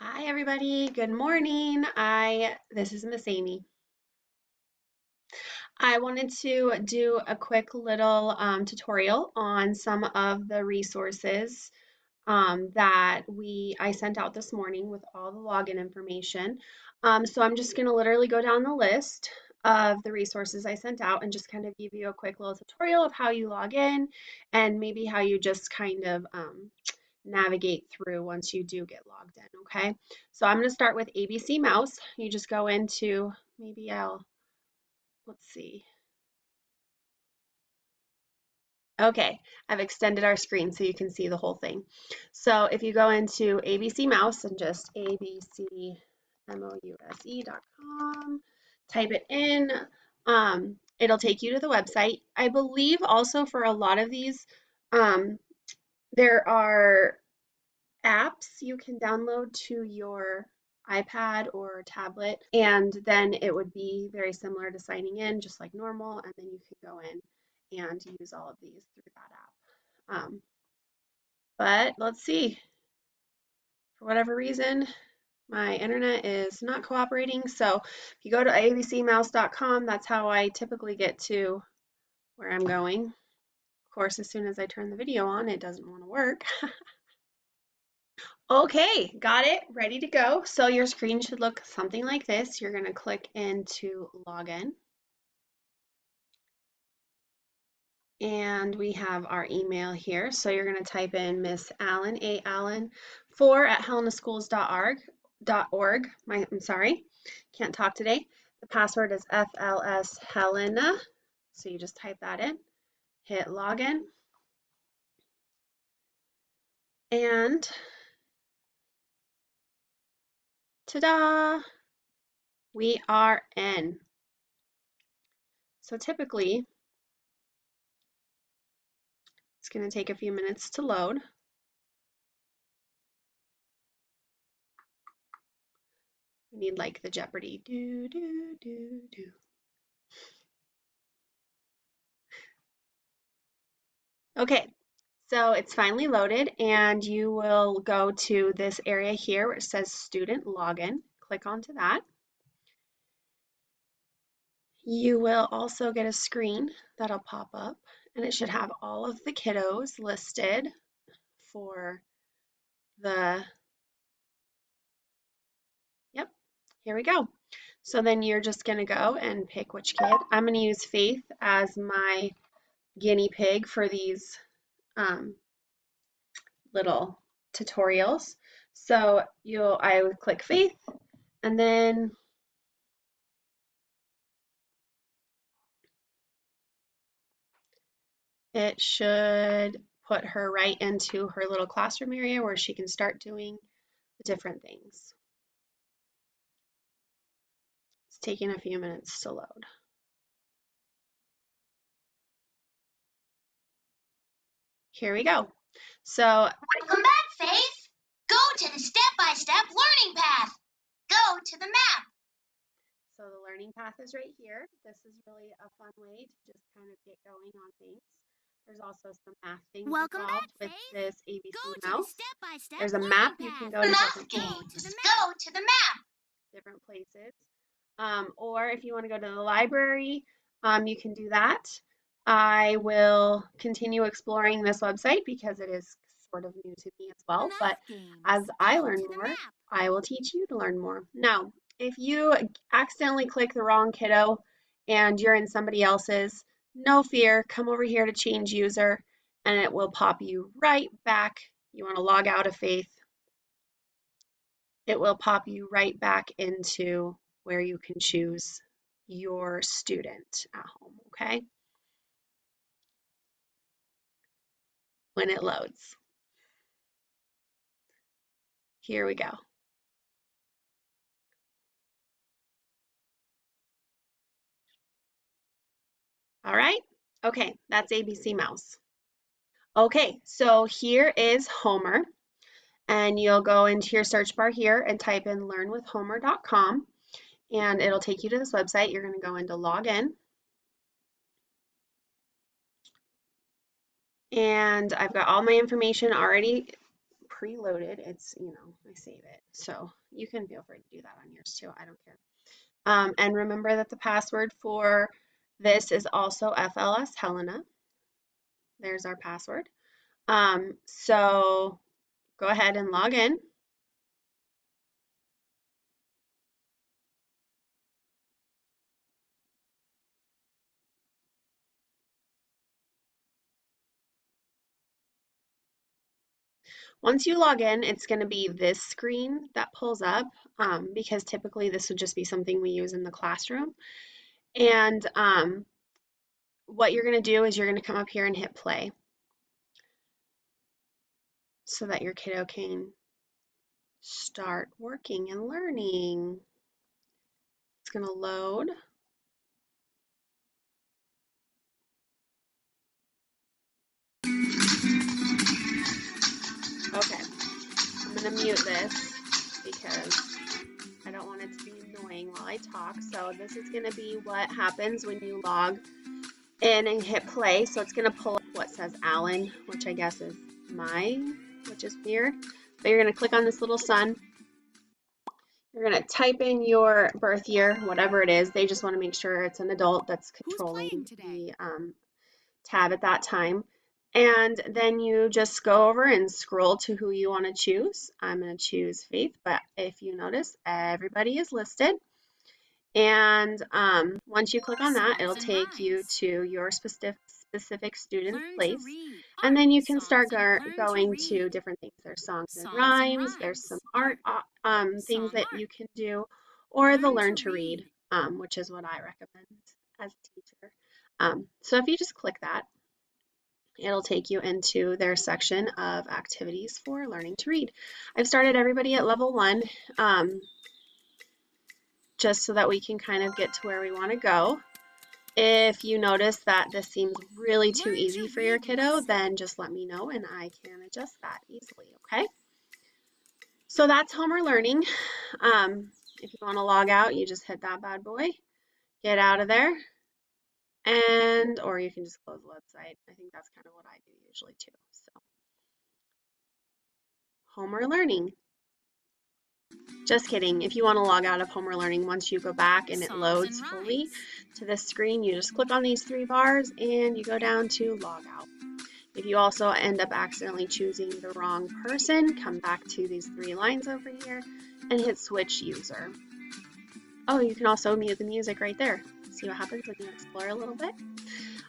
Hi everybody, good morning. This is Miss Amy. I wanted to do a quick little tutorial on some of the resources that I sent out this morning with all the login information. So I'm just going to literally go down the list of the resources I sent out and just kind of give you a quick little tutorial of how you log in and maybe how you just kind of navigate through once you do get logged in, okay? So I'm going to start with ABC Mouse. You just go into, let's see. Okay, I've extended our screen so you can see the whole thing. So if you go into ABC Mouse and just abcmouse.com, type it in, it'll take you to the website. I believe also for a lot of these, um, there are apps you can download to your iPad or tablet, and then it would be very similar to signing in, just like normal, and then you can go in and use all of these through that app. But let's see, for whatever reason, my internet is not cooperating. So if you go to abcmouse.com, that's how I typically get to where I'm going. Of course, as soon as I turn the video on, it doesn't want to work. Okay, got it, ready to go. So your screen should look something like this. You're gonna click into login. And we have our email here. So you're gonna type in Miss Allen, A. Allen, 4 at helenaschools.org. I'm sorry, can't talk today. The password is FLS Helena. So you just type that in, hit login, and ta-da! We are in. So typically, it's going to take a few minutes to load. We need like the Jeopardy. Do, do, do, do. Okay, so it's finally loaded and you will go to this area here where it says student login. Click onto that. You will also get a screen that'll pop up and it should have all of the kiddos listed for the, yep, here we go. So then you're just gonna go and pick which kid. I'm gonna use Faith as my guinea pig for these little tutorials. So I would click Faith and then it should put her right into her little classroom area where she can start doing the different things. It's taking a few minutes to load. Here we go. So, welcome back, Faith. Go to the step-by-step learning path. Go to the map. So the learning path is right here. This is really a fun way to just kind of get going on things. There's also some math things involved with this ABC mouse. There's a map. You can go to different games. Go to the map. Different places. Or if you want to go to the library, you can do that. I will continue exploring this website because it is sort of new to me as well. But as I learn more, I will teach you to learn more. Now, if you accidentally click the wrong kiddo and you're in somebody else's, no fear, come over here to change user and it will pop you right back. You want to log out of Faith. It will pop you right back into where you can choose your student at home, okay? When it loads. Here we go. All right, okay, that's ABC Mouse. Okay, so here is Homer, and you'll go into your search bar here and type in learnwithhomer.com, and it'll take you to this website. You're gonna go into login, and I've got all my information already preloaded. It's, I save it. So you can feel free to do that on yours too. I don't care. And remember that the password for this is also FLS Helena. There's our password. So go ahead and log in. Once you log in, it's going to be this screen that pulls up because typically this would just be something we use in the classroom. And what you're going to do is you're going to come up here and hit play so that your kiddo can start working and learning. It's going to load. Okay, I'm going to mute this because I don't want it to be annoying while I talk. So this is going to be what happens when you log in and hit play. So it's going to pull up what says Alan, which I guess is mine, which is weird. But you're going to click on this little sun. You're going to type in your birth year, whatever it is. They just want to make sure it's an adult that's controlling the tab at that time. And then you just go over and scroll to who you want to choose. I'm going to choose Faith, but if you notice, everybody is listed. And once you click on that, it'll take you to your specific student's place. And then you can start going to different things. There's songs and rhymes, there's some art things that you can do, or the learn to read, which is what I recommend as a teacher. So if you just click that, it'll take you into their section of activities for learning to read. I've started everybody at level 1. Just so that we can kind of get to where we want to go. If you notice that this seems really too easy for your kiddo, then just let me know and I can adjust that easily, okay? So that's Homer Learning. If you want to log out, you just hit that bad boy, get out of there, or you can just close the website. I think that's kind of what I do usually too. So, Homer Learning. Just kidding. If you want to log out of Homer Learning, once you go back and it loads fully to this screen, you just click on these 3 bars and you go down to log out. If you also end up accidentally choosing the wrong person, come back to these 3 lines over here and hit switch user. Oh, you can also mute the music right there. See what happens when you explore a little bit.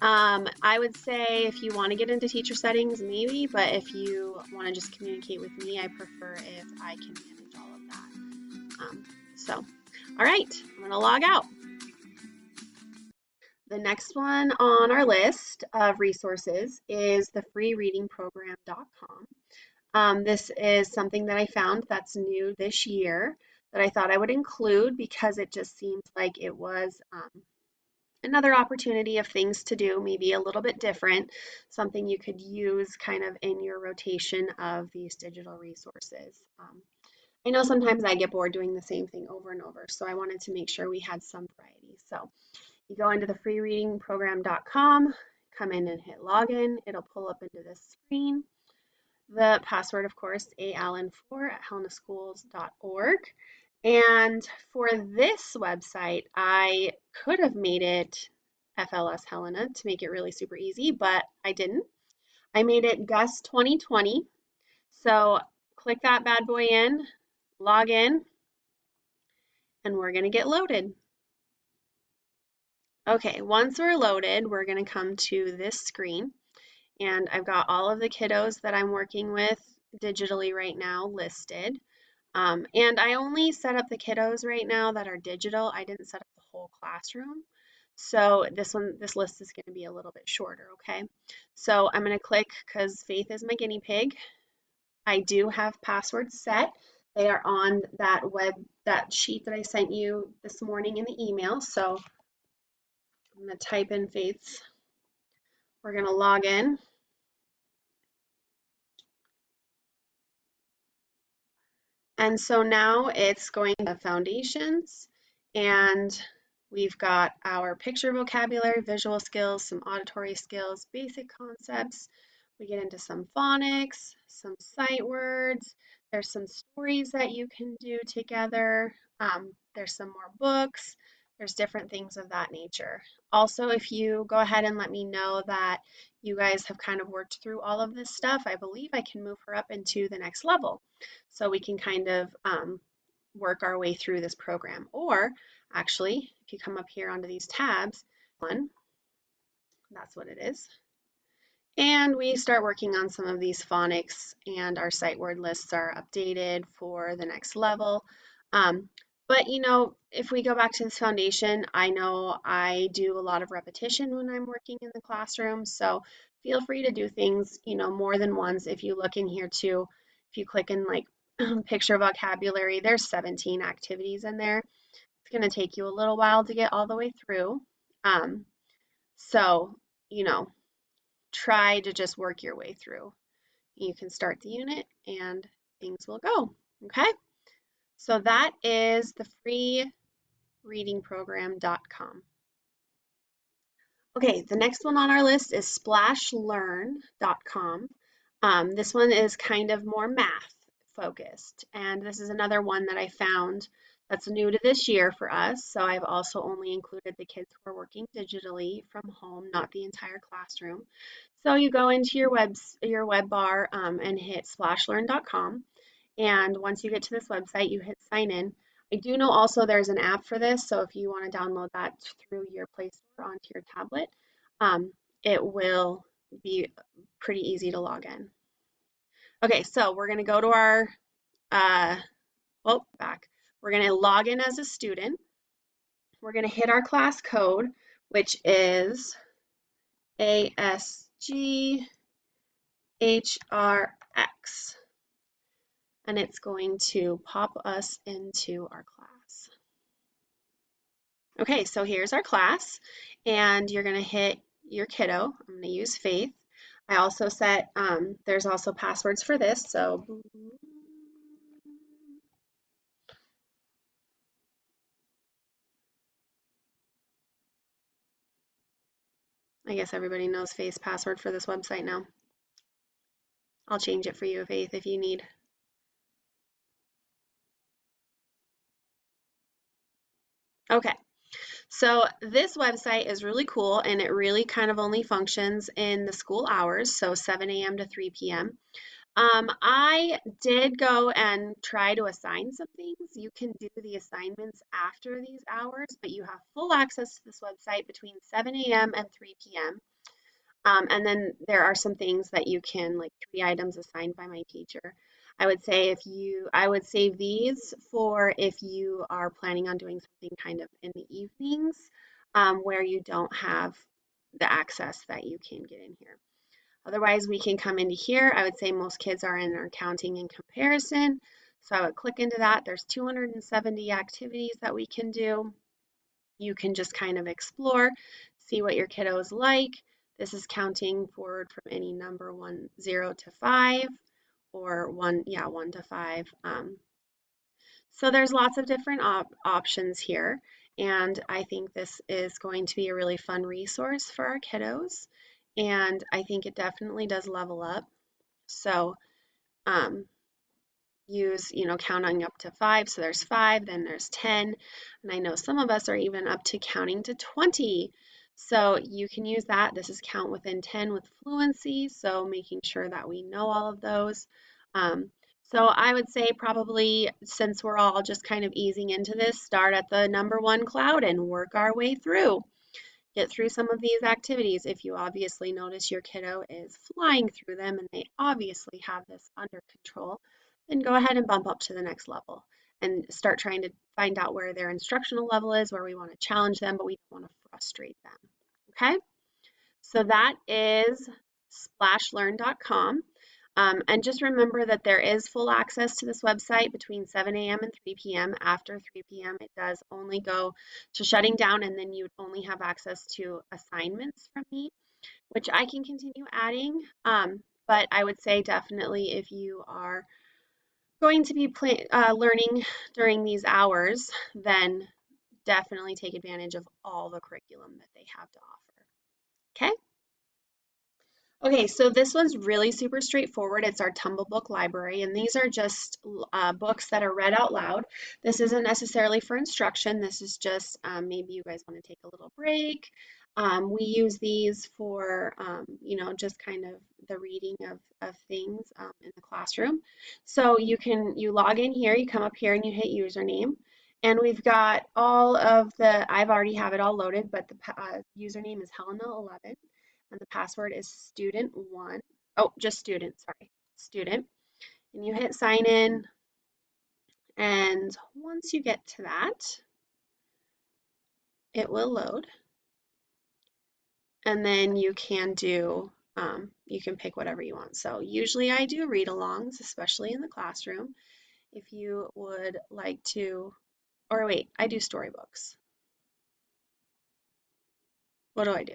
I would say if you want to get into teacher settings, maybe, but if you want to just communicate with me, I prefer if I can manage all of that. All right, I'm going to log out. The next one on our list of resources is the freereadingprogram.com. This is something that I found that's new this year that I thought I would include because it just seems like it was another opportunity of things to do, maybe a little bit different, something you could use kind of in your rotation of these digital resources. I know sometimes I get bored doing the same thing over and over, so I wanted to make sure we had some variety. So you go into the freereadingprogram.com, come in and hit login. It'll pull up into this screen. The password, of course, aallen4@helenaschools.org. And for this website, I could have made it FLS Helena to make it really super easy, but I didn't. I made it Gus 2020. So click that bad boy in, log in, and we're going to get loaded. Okay, once we're loaded, we're going to come to this screen, and I've got all of the kiddos that I'm working with digitally right now listed. And I only set up the kiddos right now that are digital. I didn't set up the whole classroom. So this list is going to be a little bit shorter, okay? So I'm going to click because Faith is my guinea pig. I do have passwords set. They are on that sheet that I sent you this morning in the email. So I'm going to type in Faith's. We're going to log in. And so now it's going to foundations, and we've got our picture vocabulary, visual skills, some auditory skills, basic concepts. We get into some phonics, some sight words. There's some stories that you can do together. There's some more books. There's different things of that nature. Also, if you go ahead and let me know that you guys have kind of worked through all of this stuff, I believe I can move her up into the next level. So we can kind of work our way through this program. Or actually, if you come up here onto these tabs, one, that's what it is. And we start working on some of these phonics, and our sight word lists are updated for the next level. Um, but if we go back to this foundation, I know I do a lot of repetition when I'm working in the classroom, so feel free to do things, more than once. If you look in here too, if you click in like picture vocabulary, there's 17 activities in there. It's going to take you a little while to get all the way through. Um, so, you know, try to just work your way through. You can start the unit and things will go. Okay, so that is the freereadingprogram.com. Okay, the next one on our list is splashlearn.com. This one is kind of more math focused, and this is another one that I found that's new to this year for us. So I've also only included the kids who are working digitally from home, not the entire classroom. So you go into your web bar and hit splashlearn.com. And once you get to this website, you hit sign in. I do know also there's an app for this, so if you want to download that through your Play Store onto your tablet, um, it will be pretty easy to log in. Okay, so we're going to go to our, back. We're going to log in as a student. We're going to hit our class code, which is ASGHRX, and it's going to pop us into our class. Okay, so here's our class, and you're going to hit your kiddo. I'm going to use Faith. I also set, there's also passwords for this, so I guess everybody knows Faith's password for this website now. I'll change it for you, Faith, if you need. Okay, so this website is really cool, and it really kind of only functions in the school hours, so 7 a.m. to 3 p.m. I did go and try to assign some things. You can do the assignments after these hours, but you have full access to this website between 7 a.m. and 3 p.m. And then there are some things that you can, like 3 items assigned by my teacher. I would say I would save these for if you are planning on doing something kind of in the evenings where you don't have the access that you can get in here. Otherwise, we can come into here. I would say most kids are in our counting and comparison. So I would click into that. There's 270 activities that we can do. You can just kind of explore, see what your kiddo is like. This is counting forward from any number 0 to 5 or 1 to 5. So there's lots of different options here. And I think this is going to be a really fun resource for our kiddos. And I think it definitely does level up. So um, use, counting up to 5. So there's 5, then there's 10. And I know some of us are even up to counting to 20. So you can use that. This is count within 10 with fluency. So making sure that we know all of those. So I would say probably since we're all just kind of easing into this, start at the number 1 cloud and work our way through. Get through some of these activities. If you obviously notice your kiddo is flying through them and they obviously have this under control, then go ahead and bump up to the next level and start trying to find out where their instructional level is, where we want to challenge them, but we don't want to frustrate them. Okay? So that is splashlearn.com. And just remember that there is full access to this website between 7 a.m. and 3 p.m. After 3 p.m., it does only go to shutting down, and then you would only have access to assignments from me, which I can continue adding. But I would say definitely if you are going to be learning during these hours, then definitely take advantage of all the curriculum that they have to offer. Okay? Okay, so this one's really super straightforward. It's our Tumblebook library, and these are just books that are read out loud. This isn't necessarily for instruction. This is just maybe you guys want to take a little break. We use these for, just kind of the reading of things in the classroom. So you log in here, you come up here and you hit username. And we've got all of I've already have it all loaded, but the username is Helena11 and the password is student one. Oh, just student, sorry, student. And you hit sign in. And once you get to that, it will load. And then you can pick whatever you want. So usually I do read alongs, especially in the classroom. If you would like to, or wait, I do storybooks. What do I do?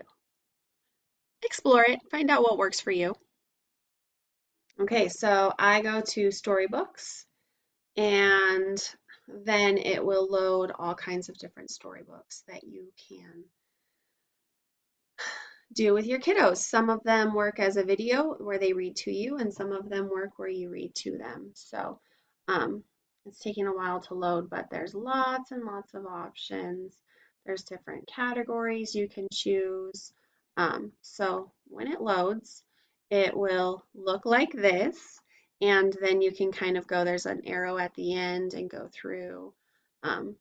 Explore it, find out what works for you. Okay, so I go to storybooks and then it will load all kinds of different storybooks that you can do with your kiddos. Some of them work as a video where they read to you, and some of them work where you read to them. So um, it's taking a while to load, but there's lots and lots of options. There's different categories you can choose. So when it loads, it will look like this, and then you can kind of go, there's an arrow at the end and go through. Um,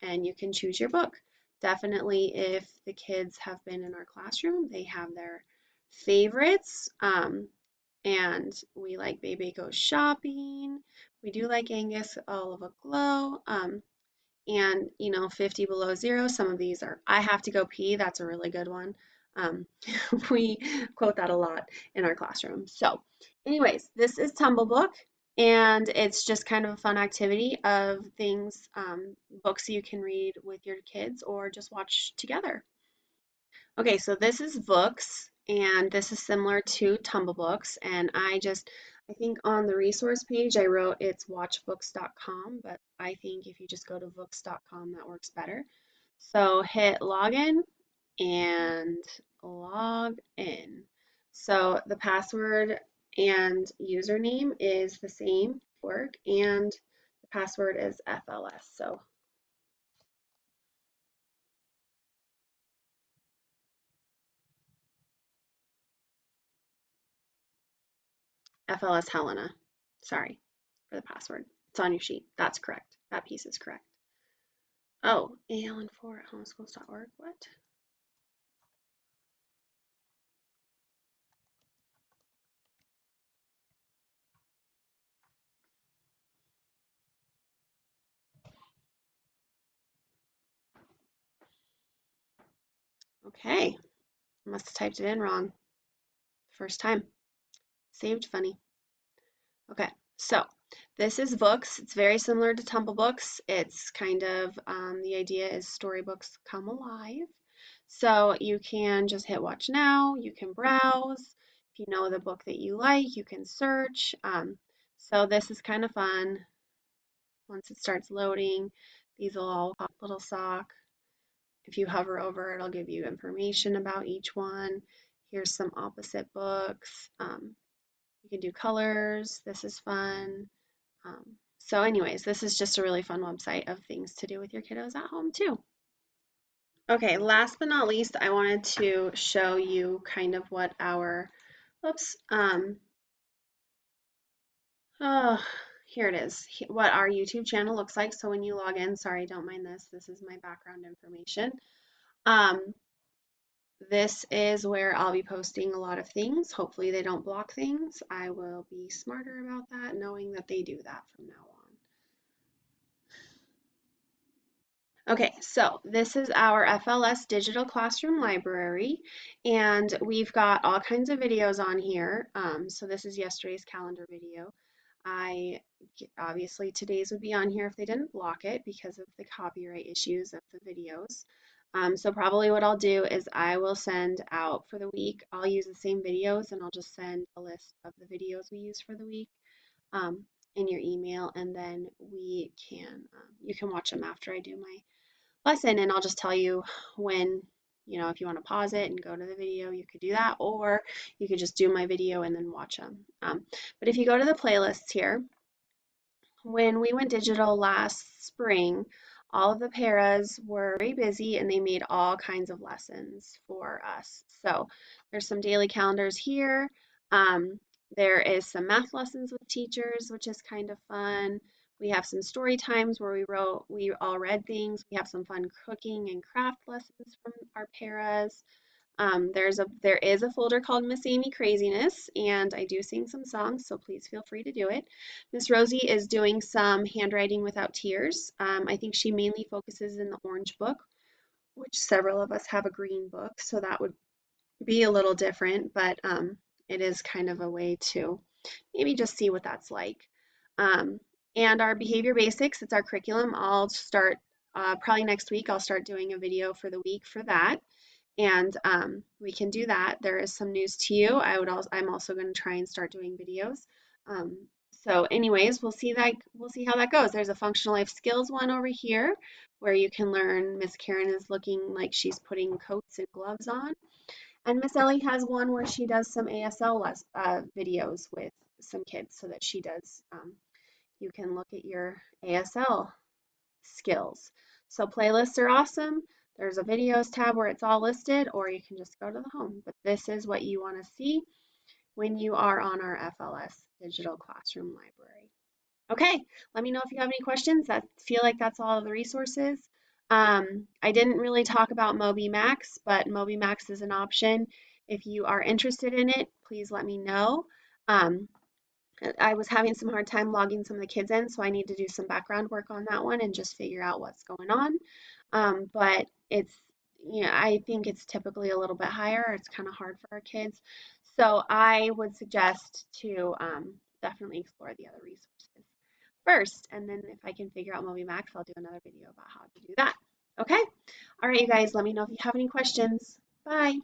and you can choose your book. Definitely, if the kids have been in our classroom, they have their favorites. And we like Baby Goes Shopping. We do like Angus All of a Glow. And 50 Below Zero. Some of these are I Have to Go Pee. That's a really good one. Um, we quote that a lot in our classroom. So, anyways, this is Tumblebook, and it's just kind of a fun activity of things, books you can read with your kids or just watch together. Okay, so this is books, and this is similar to Tumblebooks, and I think on the resource page I wrote it's watchbooks.com, but I think if you just go to books.com that works better. So hit login and log in. So the password and username is the same work, and the password is FLS. So FLS Helena. Sorry for the password. It's on your sheet. That's correct. That piece is correct. Oh, ALN4 at homeschools.org. What? Okay. I must have typed it in wrong. First time. Saved funny. Okay, so this is books. It's very similar to Tumblebooks. It's kind of the idea is storybooks come alive. So you can just hit watch now. You can browse. If you know the book that you like, you can search. So this is kind of fun. Once it starts loading, these will all pop little sock. If you hover over, it'll give you information about each one. Here's some opposite books. You can do colors. This is fun. So anyways, this is just a really fun website of things to do with your kiddos at home too. Okay, last but not least, I wanted to show you kind of what whoops, oh, here it is, what our YouTube channel looks like. So when you log in, sorry, don't mind this. This is my background information. Um, this is where I'll be posting a lot of things. Hopefully they don't block things. I will be smarter about that, knowing that they do that from now on. Okay, so this is our FLS Digital Classroom Library, and we've got all kinds of videos on here. So this is yesterday's calendar video. I obviously today's would be on here if they didn't block it because of the copyright issues of the videos. So probably what I'll do is I will send out for the week. I'll use the same videos and I'll just send a list of the videos we use for the week um, in your email, and then you can watch them after I do my lesson, and I'll just tell you when You know, if you want to pause it and go to the video, you could do that, or you could just do my video and then watch them. But if you go to the playlists here, when we went digital last spring, all of the paras were very busy and they made all kinds of lessons for us. So there's some daily calendars here. Um, there is some math lessons with teachers, which is kind of fun. We have some story times where we all read things. We have some fun cooking and craft lessons from our paras. There is a folder called Miss Amy Craziness, and I do sing some songs, so please feel free to do it. Miss Rosie is doing some handwriting without tears. I think she mainly focuses in the orange book, which several of us have a green book, so that would be a little different, but it is kind of a way to maybe just see what that's like. Um, and our behavior basics, it's our curriculum. I'll start probably next week. I'll start doing a video for the week for that, and we can do that. There is some news to you. I'm also going to try and start doing videos. Um, so, anyways, we'll see how that goes. There's a functional life skills one over here where you can learn. Miss Karen is looking like she's putting coats and gloves on, and Miss Ellie has one where she does some videos with some kids so that she does. You can look at your ASL skills. So playlists are awesome. There's a videos tab where it's all listed, or you can just go to the home. But this is what you want to see when you are on our FLS Digital Classroom Library. Okay, let me know if you have any questions. I feel like that's all of the resources. I didn't really talk about Moby Max, but Moby Max is an option. If you are interested in it, please let me know. Um, I was having some hard time logging some of the kids in, so I need to do some background work on that one and just figure out what's going on. But it's, I think it's typically a little bit higher. It's kind of hard for our kids. So I would suggest to definitely explore the other resources first. And then if I can figure out Moby Max, I'll do another video about how to do that. Okay? All right, you guys, let me know if you have any questions. Bye.